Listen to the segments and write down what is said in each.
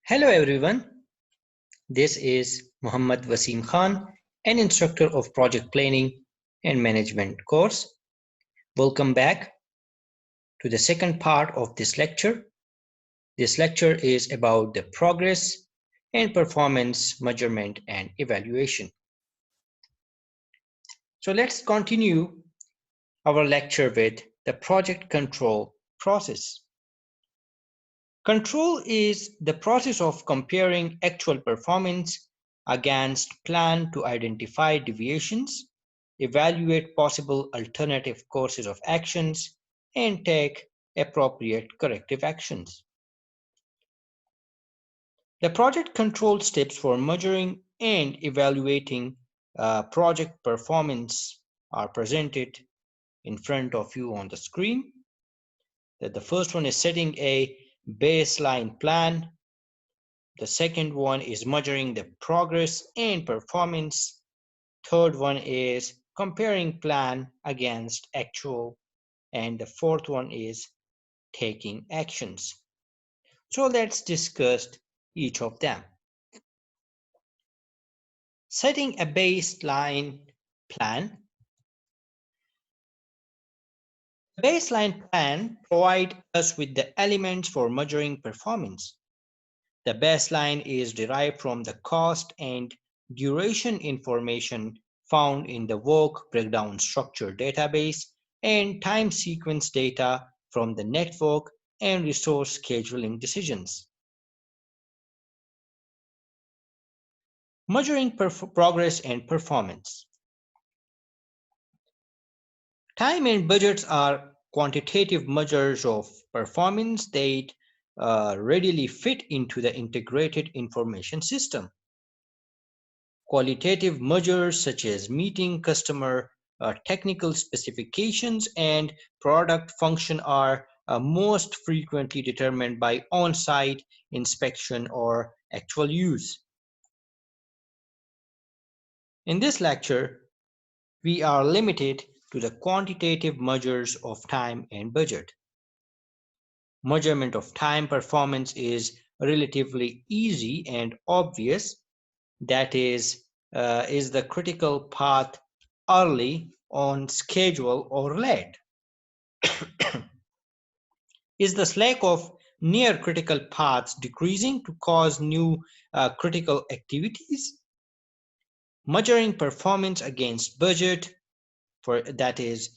Hello everyone, this is Muhammad Wasim Khan, an instructor of project planning and management course. Welcome back to the second part of this lecture. This lecture is about the progress and performance measurement and evaluation. So let's continue our lecture with the project control process. Control is the process of comparing actual performance against plan to identify deviations, evaluate possible alternative courses of actions, and take appropriate corrective actions. The project control steps for measuring and evaluating project performance are presented in front of you on the screen. The first one is setting a baseline plan. The second one is measuring the progress and performance. Third one is comparing plan against actual. And the fourth one is taking actions. So let's discuss each of them. Setting a baseline plan. The baseline plan provides us with the elements for measuring performance. The baseline is derived from the cost and duration information found in the work breakdown structure database and time sequence data from the network and resource scheduling decisions. Measuring progress and performance. Time and budgets are quantitative measures of performance that readily fit into the integrated information system. Qualitative measures such as meeting customer technical specifications and product function are most frequently determined by on-site inspection or actual use. In this lecture, we are limited to the quantitative measures of time and budget. Measurement of time performance is relatively easy and obvious. That is the critical path early, on schedule, or late? Is the slack of near critical paths decreasing to cause new critical activities? Measuring performance against budget, for that is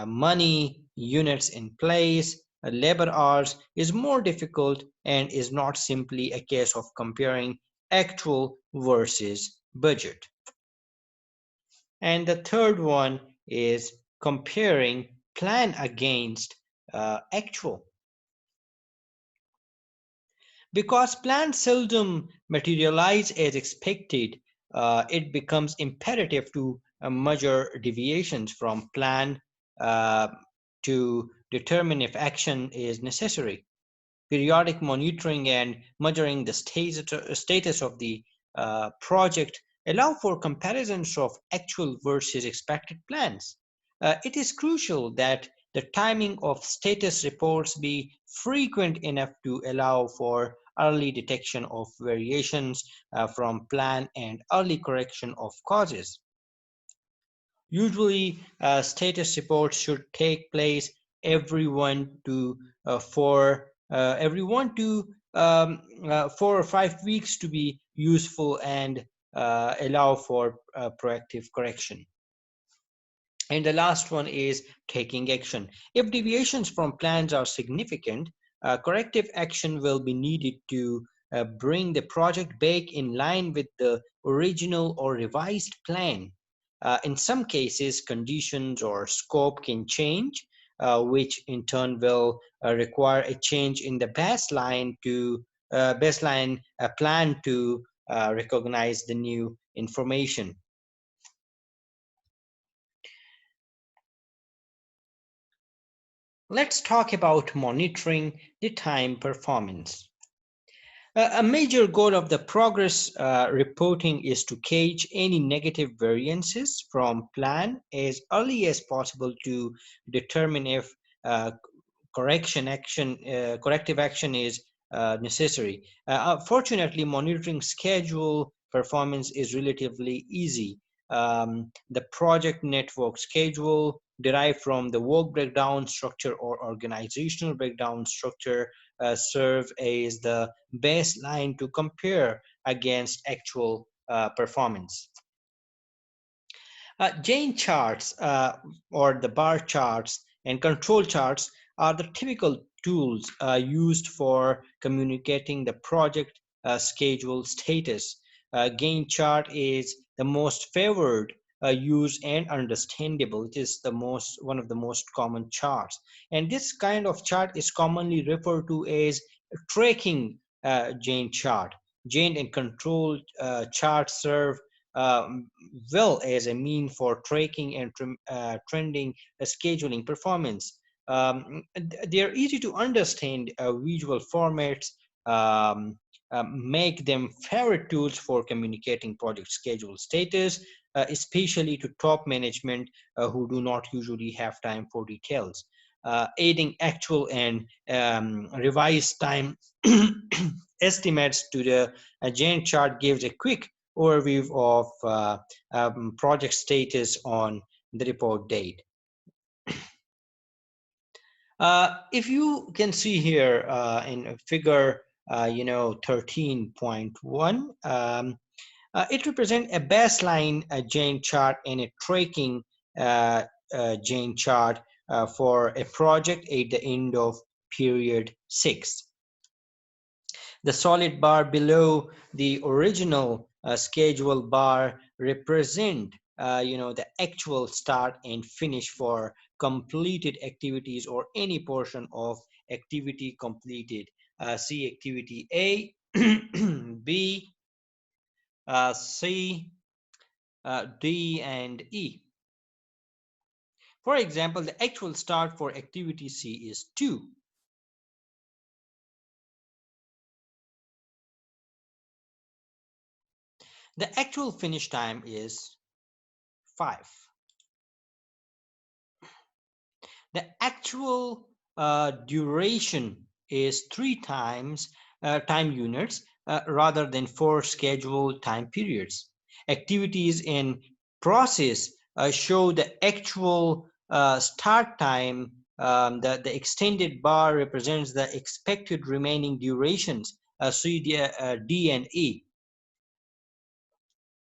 money, units in place, labor hours, is more difficult and is not simply a case of comparing actual versus budget. And the third one is comparing plan against actual. Because plans seldom materialize as expected, it becomes imperative to measure deviations from plan to determine if action is necessary. Periodic monitoring and measuring the status of the project allow for comparisons of actual versus expected plans. It is crucial that the timing of status reports be frequent enough to allow for early detection of variations from plan and early correction of causes. Usually, status reports should take place every 4 or 5 weeks to be useful and allow for proactive correction. And the last one is taking action. If deviations from plans are significant, corrective action will be needed to bring the project back in line with the original or revised plan. In some cases, conditions or scope can change, which in turn will require a change in the baseline plan to recognize the new information. Let's talk about monitoring the time performance. A major goal of the progress reporting is to catch any negative variances from plan as early as possible to determine if corrective action is necessary. Fortunately, monitoring schedule performance is relatively easy. The project network schedule derived from the work breakdown structure or organizational breakdown structure serve as the baseline to compare against actual performance. Jane charts or the bar charts and control charts are the typical tools used for communicating the project schedule status. Gain chart is the most favored used and understandable. It is the one of the most common charts, and this kind of chart is commonly referred to as tracking Jane chart. Jane and control charts serve well as a mean for tracking and trending scheduling performance. They are easy to understand visual formats, um, make them favorite tools for communicating project schedule status, especially to top management who do not usually have time for details. Adding actual and revised time estimates to the Gantt chart gives a quick overview of project status on the report date. If you can see here in figure 13.1, it represents a baseline Gantt chart and a tracking Gantt chart for a project at the end of period 6. The solid bar below the original schedule bar represent the actual start and finish for completed activities or any portion of activity completed. See activity A, B, C, D, and E. For example, the actual start for activity C is 2. The actual finish time is 5. The actual duration is 3 times time units rather than 4 scheduled time periods. Activities in process show the actual start time. The extended bar represents the expected remaining durations, C, D, and E.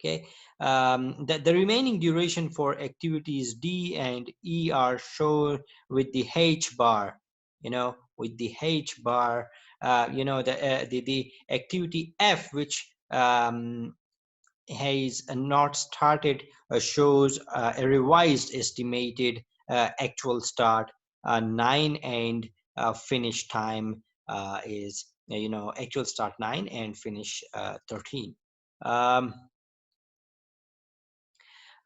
Okay, the remaining duration for activities D and E are shown with the H bar, with the H bar. The activity F, which has not started, shows a revised estimated actual start 9 and finish time is actual start 9 and finish 13.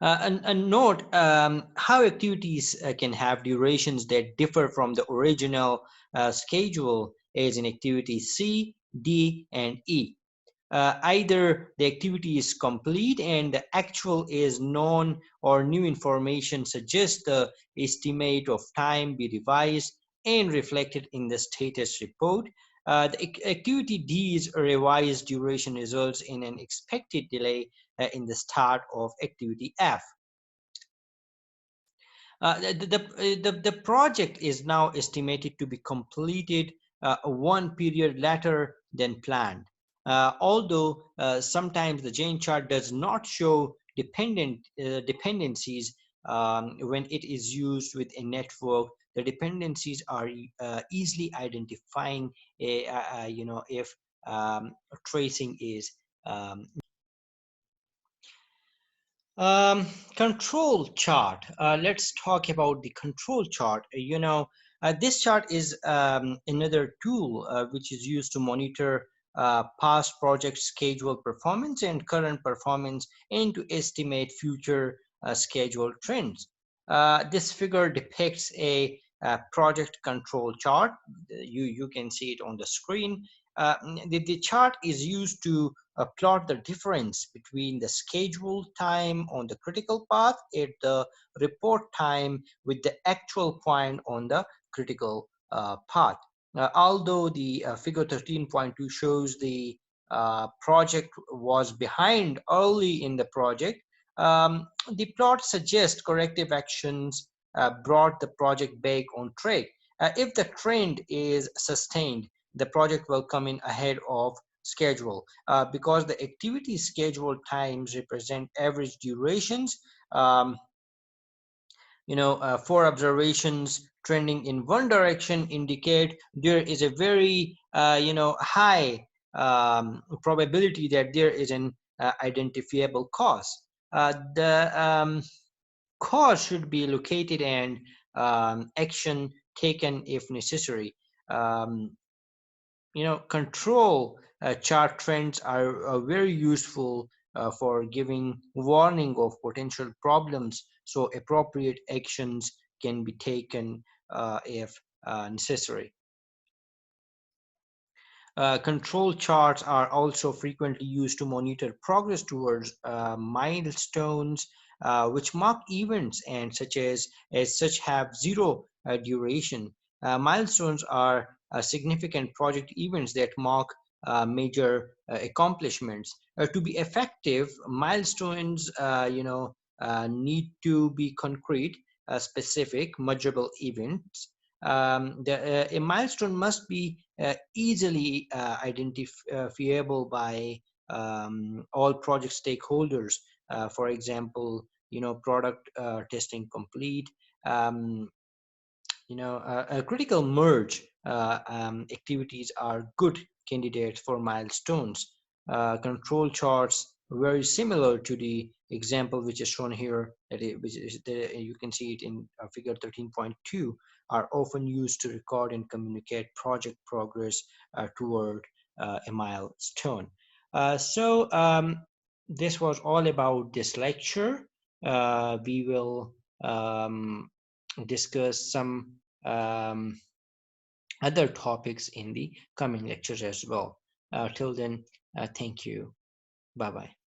And note how activities can have durations that differ from the original schedule as in activity C, D, and E. Either the activity is complete and the actual is known, or new information suggests the estimate of time be revised and reflected in the status report. The activity D's revised duration results in an expected delay in the start of activity F. The project is now estimated to be completed one period later than planned. Although sometimes the Gantt chart does not show dependencies when it is used with a network, the dependencies are easily identifying if tracing is control chart. Let's talk about the control chart. This chart is another tool which is used to monitor past project schedule performance and current performance and to estimate future schedule trends. This figure depicts a project control chart. You can see it on the screen. The chart is used to plot the difference between the scheduled time on the critical path at the report time with the actual point on the critical path. Although the figure 13.2 shows the project was behind early in the project, the plot suggests corrective actions brought the project back on track. If the trend is sustained, the project will come in ahead of schedule. Because the activity schedule times represent average durations, um, four observations trending in one direction indicate there is a very high probability that there is an identifiable cause. The cause should be located and action taken if necessary. um, Control chart trends are very useful for giving warning of potential problems, so appropriate actions can be taken if necessary. Control charts are also frequently used to monitor progress towards milestones, which mark events and as such have zero duration. Milestones are significant project events that mark major accomplishments. To be effective, milestones, need to be concrete, specific, measurable events. A milestone must be easily identifiable by all project stakeholders. For example, product testing complete. Um, Critical merge activities are good candidates for milestones. Control charts very similar to the example which is shown here, which is you can see it in figure 13.2, are often used to record and communicate project progress toward a milestone. This was all about this lecture. We will um, discuss some um, other topics in the coming lectures as well. Till then, thank you. Bye bye.